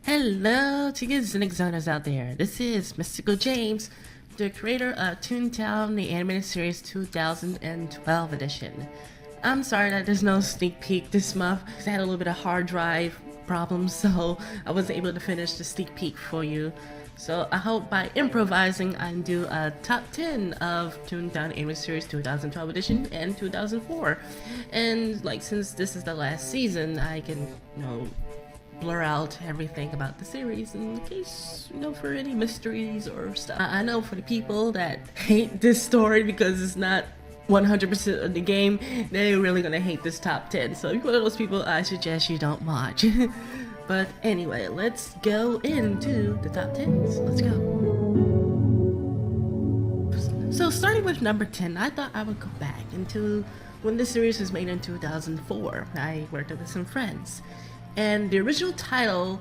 Hello to you Zenix Zoners out there. This is Mystical James, the creator of Toontown, the animated series 2012 edition. I'm sorry that there's no sneak peek this month because I had a little bit of hard drive problems, so I wasn't able to finish the sneak peek for you. So I hope by improvising I can do a top 10 of Toontown Animated Series 2012 edition and 2004. And since this is the last season, I can, blur out everything about the series in case, for any mysteries or stuff. I know for the people that hate this story because it's not 100% of the game, they're really gonna hate this top 10. So if you're one of those people, I suggest you don't watch. But anyway, let's go into the top 10s. Let's go. So starting with number 10, I thought I would go back into when this series was made in 2004. I worked with some friends. And the original title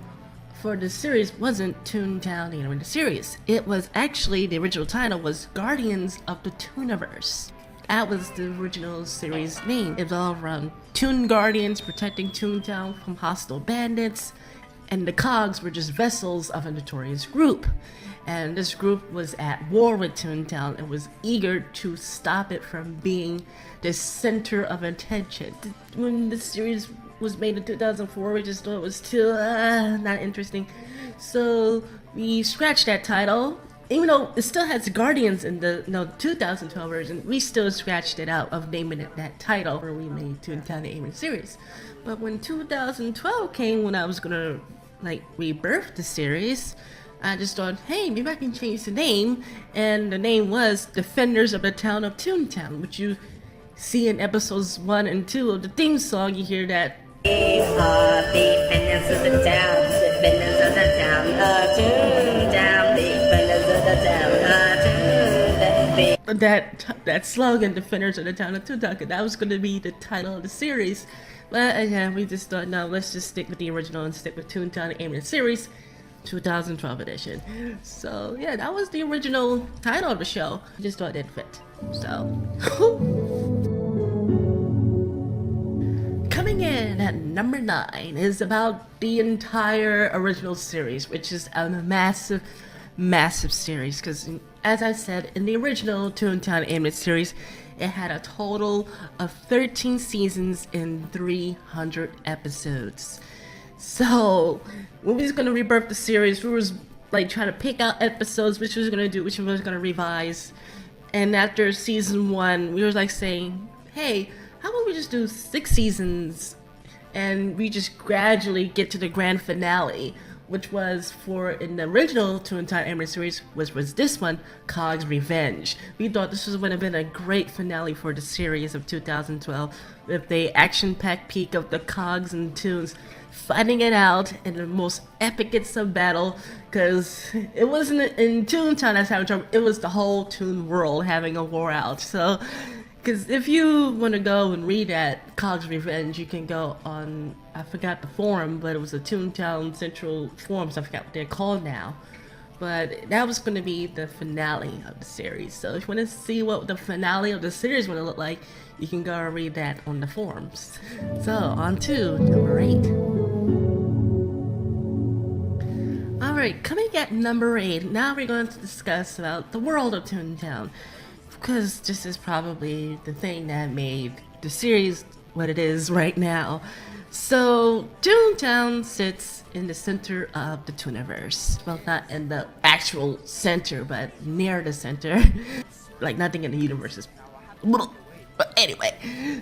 for the series wasn't Toontown the Animated Series. It was actually, the original title was Guardians of the Tuniverse. That was the original series name. It was all around Toon Guardians protecting Toontown from hostile bandits, and the Cogs were just vessels of a notorious group. And this group was at war with Toontown and was eager to stop it from being the center of attention. When the series was made in 2004, we just thought it was too not interesting. So we scratched that title. Even though it still has Guardians in the 2012 version, we still scratched it out of naming it that title where we made Toontown the Animated Series. But when 2012 came, when I was gonna rebirth the series, I just thought, hey, maybe I can change the name. And the name was Defenders of the Town of Toontown, which you see in episodes 1 and 2 of the theme song. You hear that. We are defenders of the town, defenders of the town of Toontown, defenders of the town of Toontown. That slogan, Defenders of the Town of Toontown, that was going to be the title of the series. But again, we just thought, no, let's just stick with the original and stick with Toontown the Animated Series 2012 edition. So yeah, that was the original title of the show. I just thought it fit. So coming in at number 9 is about the entire original series, which is a massive series, because as I said, in the original Toontown Animated Series, it had a total of 13 seasons and 300 episodes. So when we was gonna rebirth the series, we was trying to pick out episodes which we was gonna do, which we was gonna revise. And after season 1, we were saying, hey, how about we just do 6 seasons and we just gradually get to the grand finale, which was in the original Toontown Animated Series was this one, Cog's Revenge. We thought this would have been a great finale for the series of 2012 with the action-packed peak of the Cogs and Toons fighting it out in the most epicest of battle, because it wasn't in Toontown that's having trouble, it was the whole Toon world having a war out. So because if you want to go and read that Cog's Revenge, you can go on, I forgot the forum, but it was a Toontown Central forums, I forgot what they're called now. But that was going to be the finale of the series. So if you want to see what the finale of the series would look like, you can go and read that on the forums. So on to number 8. Alright, coming at number 8, now we're going to discuss about the world of Toontown, because this is probably the thing that made the series what it is right now. So Toontown sits in the center of the Tuniverse. Well, not in the actual center, but near the center. Nothing in the universe is... But anyway,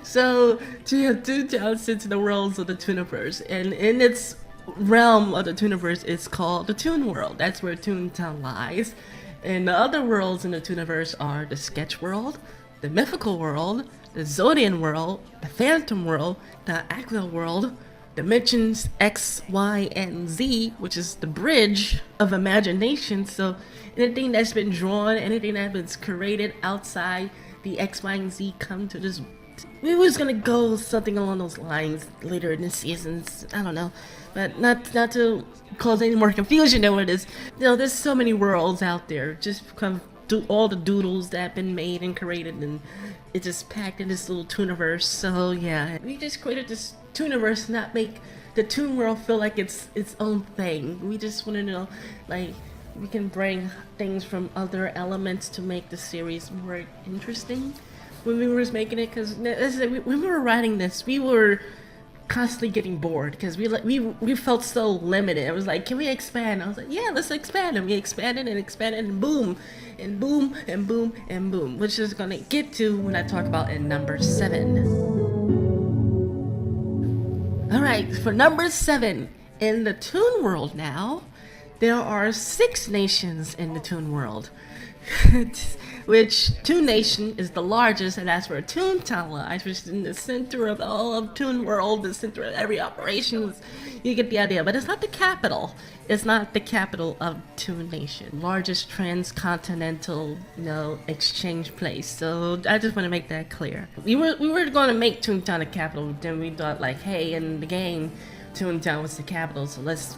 so Toontown sits in the worlds of the Tuniverse, and in its realm of the Tuniverse, it's called the Toon World. That's where Toontown lies. And the other worlds in the Tuniverse are the Sketch World, the Mythical World, the Zodian World, the Phantom World, the Aqua World, Dimensions X, Y, and Z, which is the bridge of imagination. So anything that's been drawn, anything that's been created outside the X, Y, and Z come to this. We was gonna go something along those lines later in the seasons. I don't know, but not to cause any more confusion than what it is. There's so many worlds out there. Just come do all the doodles that have been made and created, and it's just packed in this little Tooniverse. So yeah, we just created this Tooniverse, not make the Toon World feel like it's its own thing. We just want to know, like, we can bring things from other elements to make the series more interesting. When we were making it, because when we were writing this, we were constantly getting bored because we felt so limited. It was like, can we expand? I was like, yeah, let's expand. And we expanded and expanded, and boom, and boom, and boom, and boom, which is gonna get to when I talk about in number 7. Alright, for number 7, in the Toon World now, there are 6 nations in the Toon World. Which Toon Nation is the largest, and that's where Toontown lies, which is in the center of all of Toon World, the center of every operation. You get the idea, but it's not the capital. It's not the capital of Toon Nation, largest transcontinental, exchange place. So I just want to make that clear. We were going to make Toontown the capital, then we thought like, hey, in the game, Toontown was the capital, so let's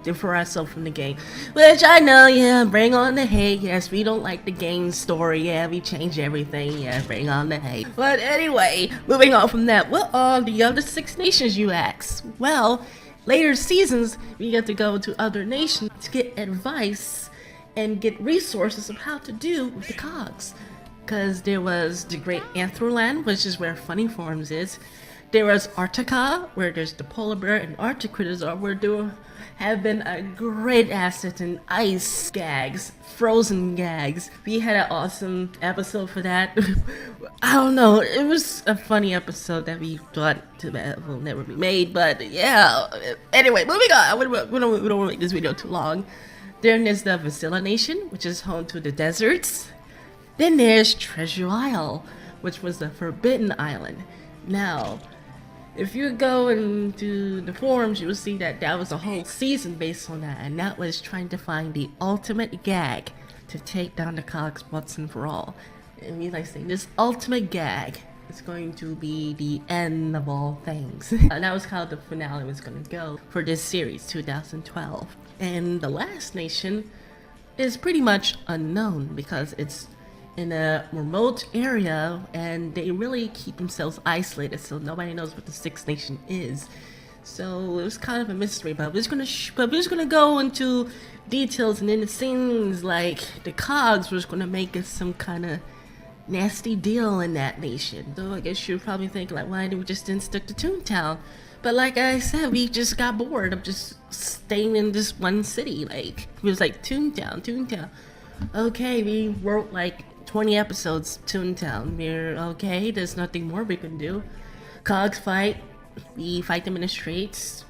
differ ourselves from the game. Which I know, yeah, bring on the hate. Yes, we don't like the game story. Yeah, we change everything. Yeah, bring on the hate. But anyway, moving on from that, what are the other 6 nations, you ask? Well, later seasons, we get to go to other nations to get advice and get resources of how to do with the cogs. Because there was the Great Anthroland, which is where Funny Forms is. There was Arctica, where there's the polar bear and Arctic critters are, where there have been a great asset in ice gags, frozen gags. We had an awesome episode for that. I don't know, it was a funny episode that we thought will never be made, but yeah. Anyway, moving on. We don't want to make this video too long. Then there's the Vasilla Nation, which is home to the deserts. Then there's Treasure Isle, which was the Forbidden Island. Now, if you go into the forums, you will see that that was a whole season based on that, and that was trying to find the ultimate gag to take down the cogs once and for all. And we like saying this ultimate gag is going to be the end of all things. And that was how the finale was going to go for this series, 2012. And the last nation is pretty much unknown because it's in a remote area and they really keep themselves isolated, so nobody knows what the 6th nation is. So it was kind of a mystery, but we're just gonna go into details, and then it seems like the cogs was gonna make us some kind of nasty deal in that nation. So I guess you're probably thinking like, why did we just didn't stick to Toontown? But like I said, we just got bored of just staying in this one city. Like, it was like Toontown. Okay, we wrote like 20 episodes, Toontown. We're okay, there's nothing more we can do. Cogs fight, we fight them in the streets,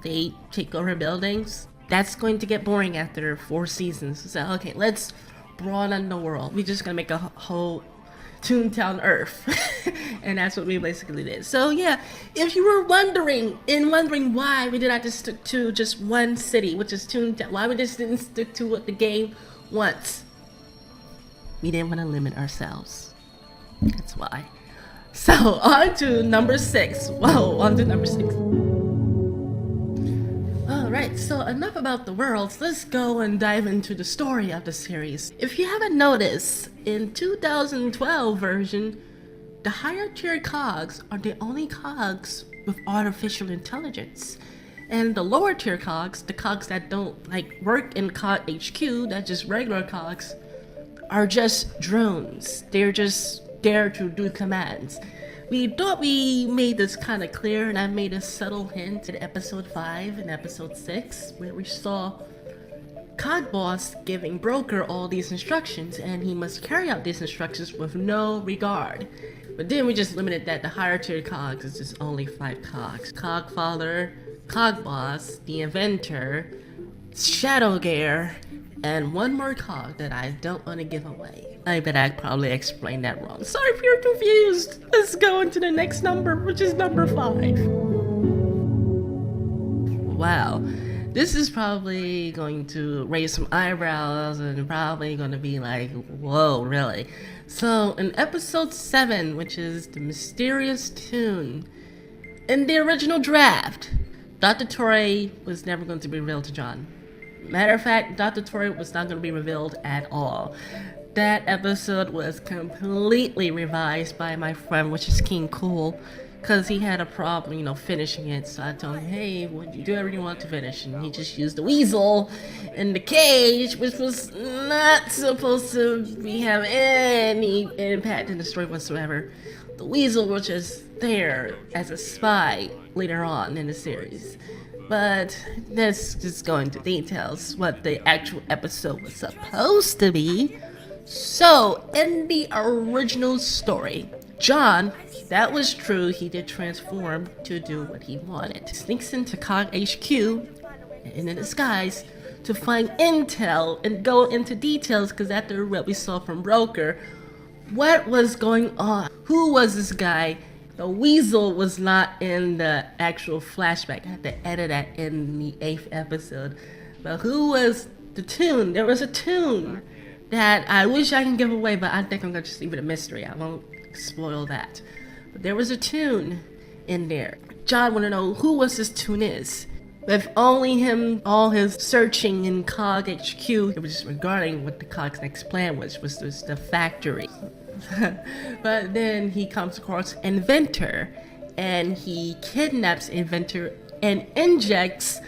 they take over buildings. That's going to get boring after 4 seasons. So okay, let's broaden the world. We're just gonna make a whole Toontown Earth. And that's what we basically did. So yeah, if you were wondering why we did not just stick to just one city, which is Toontown, why we just didn't stick to what the game wants, we didn't want to limit ourselves. That's why. So on to number 6. Whoa, on to number 6. Alright, so enough about the worlds. Let's go and dive into the story of the series. If you haven't noticed, in 2012 version, the higher tier cogs are the only cogs with artificial intelligence. And the lower tier cogs, the cogs that don't like work in COG HQ, that's just regular cogs, are just drones. They're just there to do commands. We thought we made this kind of clear, and I made a subtle hint in episode 5 and episode 6, where we saw Cog Boss giving Broker all these instructions, and he must carry out these instructions with no regard. But then we just limited that. The higher tier cogs is just only 5 cogs. Cog Father, Cog Boss, the Inventor, Shadow Gear, and one more cog that I don't want to give away. I bet I probably explained that wrong. Sorry if you're confused. Let's go into the next number, which is number 5. Wow. This is probably going to raise some eyebrows and probably going to be like, whoa, really? So in episode 7, which is the mysterious tune, in the original draft, Dr. Torre was never going to be revealed to John. Matter of fact, Dr. Torre was not going to be revealed at all. That episode was completely revised by my friend, which is King Cool, because he had a problem, finishing it. So I told him, hey, would you do everything you want to finish? And he just used the weasel in the cage, which was not supposed to have any impact in the story whatsoever. The weasel was just there as a spy later on in the series. But let's just go into details what the actual episode was supposed to be. So, in the original story, John, that was true, he did transform to do what he wanted. Sneaks into COG HQ in a disguise to find intel and go into details, because after what we saw from Broker, what was going on? Who was this guy? The weasel was not in the actual flashback. I had to edit that in the 8th episode. But who was the tune? There was a tune that I wish I can give away, but I think I'm going to just leave it a mystery. I won't spoil that. But there was a tune in there. John wanted to know who was this tune is. With only him, all his searching in COG HQ, it was just regarding what the COG's next plan was just the factory. But then he comes across Inventor, and he kidnaps Inventor and injects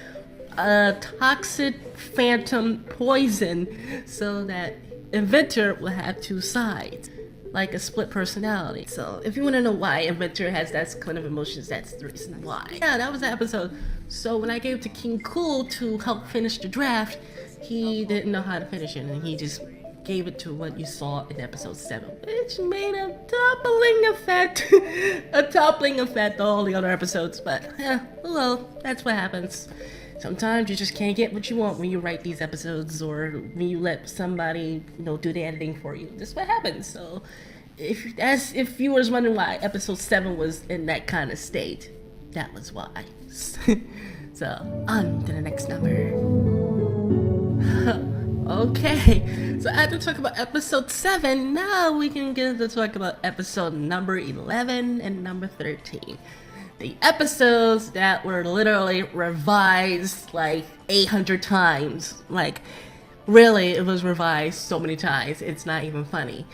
a toxic phantom poison so that Inventor will have two sides, like a split personality. So if you want to know why Inventor has that kind of emotions, that's the reason why. Yeah, that was the episode. So when I gave it to King Cool to help finish the draft, he didn't know how to finish it, and he just gave it to what you saw in episode 7, which made a toppling effect on all the other episodes. But yeah, well, that's what happens. Sometimes you just can't get what you want when you write these episodes, or when you let somebody, do the editing for you. That's what happens. So if viewers wondering why episode 7 was in that kind of state, that was why. So on to the next number. Okay, so after talking about episode 7, now we can get to talk about episode number 11 and number 13. The episodes that were literally revised like 800 times. Like, really, it was revised so many times, it's not even funny.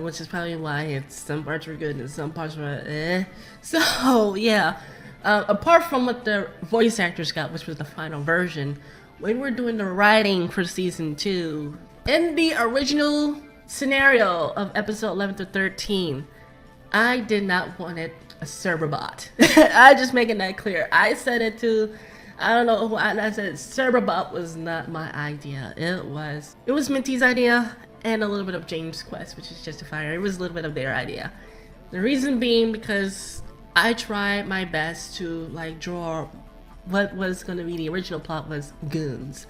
Which is probably why some parts were good and some parts were eh. So, yeah. Apart from what the voice actors got, which was the final version, when we were doing the writing for season 2, in the original scenario of episode 11 to 13, I did not want it a server bot. I just making that clear. I said it to, I don't know who I said server bot was not my idea. It was Minty's idea and a little bit of James Quest, which is Justifier. It was a little bit of their idea. The reason being because I tried my best to draw what was going to be the original plot was goons.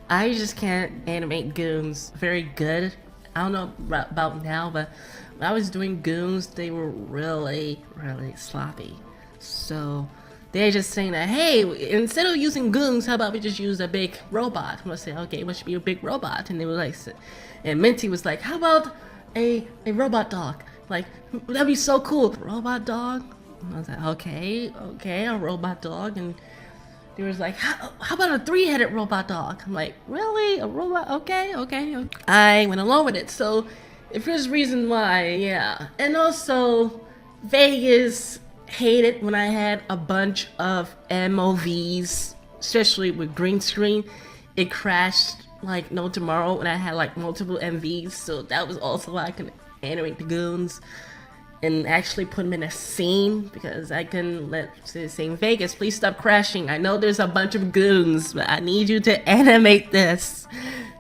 I just can't animate goons very good. I don't know about now, but when I was doing goons, they were really, really sloppy. So they're just saying that, hey, instead of using goons, how about we just use a big robot? I'm gonna say, okay, what should be a big robot? And they were like, and Minty was like, how about a robot dog? Like, that'd be so cool. Robot dog? And I was like, okay, a robot dog. And they was like, how about a 3-headed robot dog? I'm like, really? A robot? Okay. I went along with it. So if there's reason why, yeah. And also, Vegas hated when I had a bunch of MOVs, especially with green screen. It crashed like no tomorrow when I had like multiple MVs. So that was also why I could animate the goons and actually put them in a scene, because I couldn't let saying, Vegas, please stop crashing. I know there's a bunch of goons, but I need you to animate this.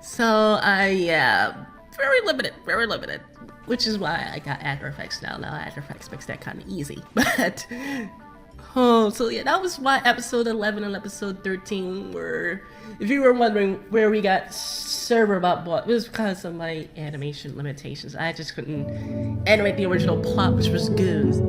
So yeah, very limited, which is why I got After Effects now. Now After Effects makes that kind of easy. But so yeah, that was why episode 11 and episode 13 were, if you were wondering where we got server bot, it was because of my animation limitations. I just couldn't animate the original plot, which was goons.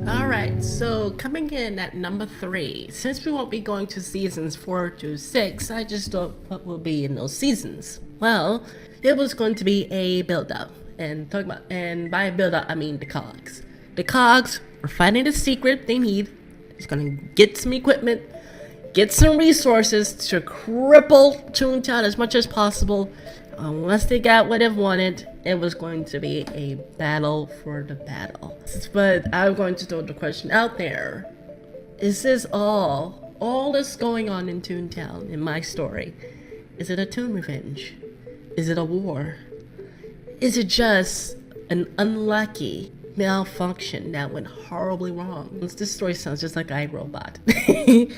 Alright, so coming in at number 3, since we won't be going to seasons 4 to 6, I just thought what will be in those seasons. Well, it was going to be a build-up, and by build-up I mean the cogs. The cogs are finding the secret they need. It's gonna get some equipment, get some resources to cripple Toontown as much as possible. Once they got what they wanted, it was going to be a battle for the battle. But I'm going to throw the question out there. Is this all this going on in Toontown, in my story, is it a Toon revenge? Is it a war? Is it just an unlucky malfunction that went horribly wrong? This story sounds just like iRobot.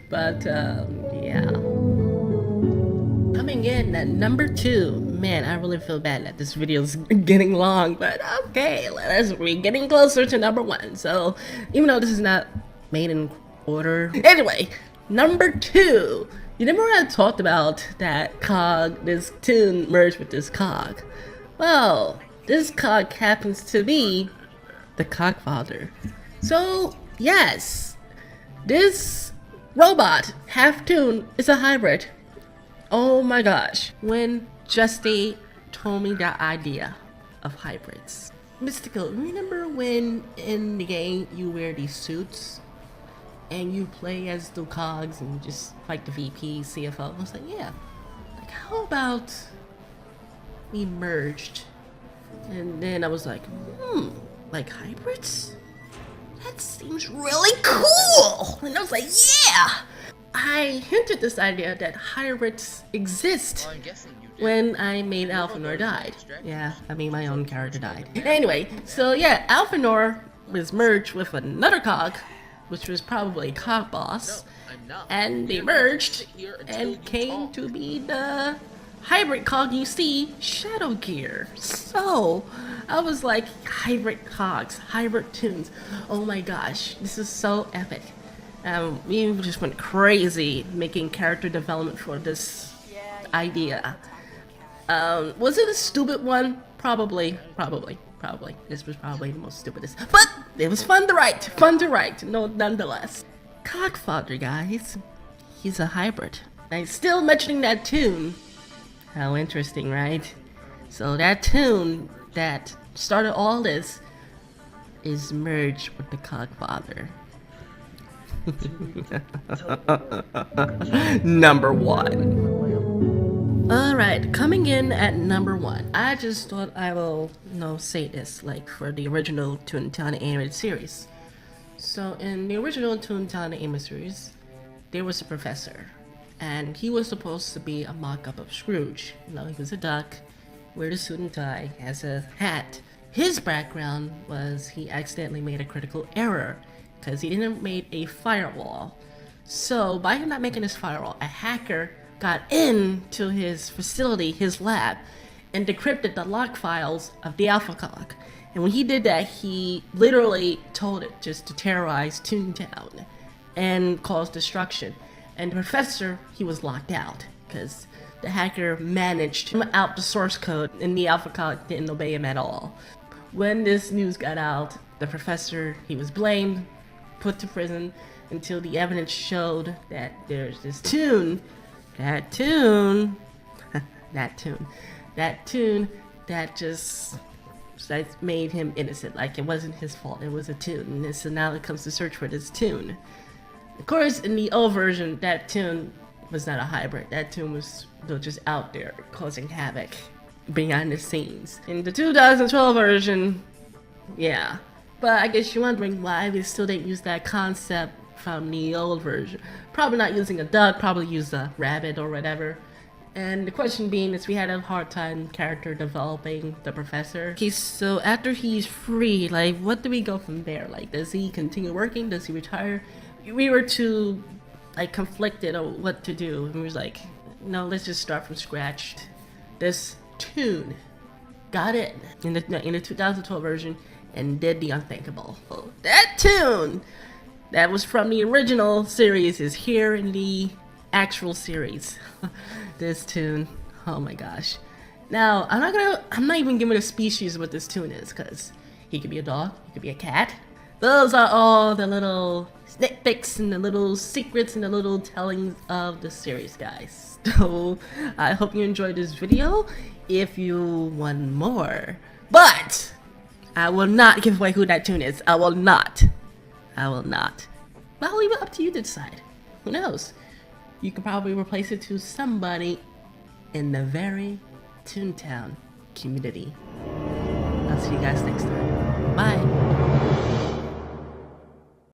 But, yeah. Coming in at number 2. Man, I really feel bad that this video is getting long, but okay, we're getting closer to number 1. So, even though this is not made in order. Anyway, number 2. You remember when I talked about that cog, this tune merged with this cog? Well, this cog happens to be the Cogfather. So, yes, this robot, half tune, is a hybrid. Oh my gosh. When Justy told me that idea of hybrids. Mystical, remember when in the game you wear these suits and you play as the cogs and just fight the VP, CFO? I was like, yeah. Like, how about we merged? And then I was like, like hybrids? That seems really cool! And I was like, yeah! I hinted this idea that hybrids exist when I made Alphanor died. Yeah, I mean my own character died. Anyway, so yeah, Alphanor was merged with another cog, which was probably Cog Boss, and they merged and came to be the hybrid cog you see, Shadow Gear. So I was like, hybrid cogs, hybrid tunes. Oh my gosh, this is so epic. We just went crazy making character development for this idea. Was it a stupid one? Probably. This was probably the most stupidest. But it was fun to write, no, nonetheless. Cogfather, guys. He's a hybrid. I'm still mentioning that tune. How interesting, right? So that tune that started all this is merged with the Cogfather. Number 1. Alright, coming in at number 1. I just thought I will, say this, like for the original Toontown animated series. So in the original Toontown animated series, there was a professor. And he was supposed to be a mock-up of Scrooge. He was a duck, wears a suit and tie, has a hat. His background was he accidentally made a critical error because he didn't make a firewall. So by him not making this firewall, a hacker got into his facility, his lab, and decrypted the log files of the Alpha Cog. And when he did that, he literally told it just to terrorize Toontown and cause destruction. And the professor, he was locked out because the hacker managed out the source code and the Alpha Cog didn't obey him at all. When this news got out, the professor, he was blamed, put to prison until the evidence showed that there's this tune that just made him innocent. Like it wasn't his fault, it was a tune. And so now it comes to search for this tune. Of course, in the old version, that tune was not a hybrid. That tune was just out there causing havoc behind the scenes. In the 2012 version, yeah. But I guess you're wondering why we still didn't use that concept from the old version. Probably not using a duck, probably use a rabbit or whatever. And the question being is we had a hard time character developing the professor. Okay, so after he's free, like what do we go from there? Like does he continue working? Does he retire? We were too conflicted on what to do. And we was like, no, let's just start from scratch. This tune got in the 2012 version and did the unthinkable. That tune that was from the original series is here in the actual series. This tune, oh my gosh. Now, I'm not even giving a species what this tune is, because he could be a dog, he could be a cat. Those are all the little nitpicks and the little secrets and the little tellings of the series, guys. So, I hope you enjoyed this video. If you want more, but I will not give away who that tune is. I will not. But I'll leave it up to you to decide. Who knows? You could probably replace it to somebody in the very Toontown community. I'll see you guys next time. Bye.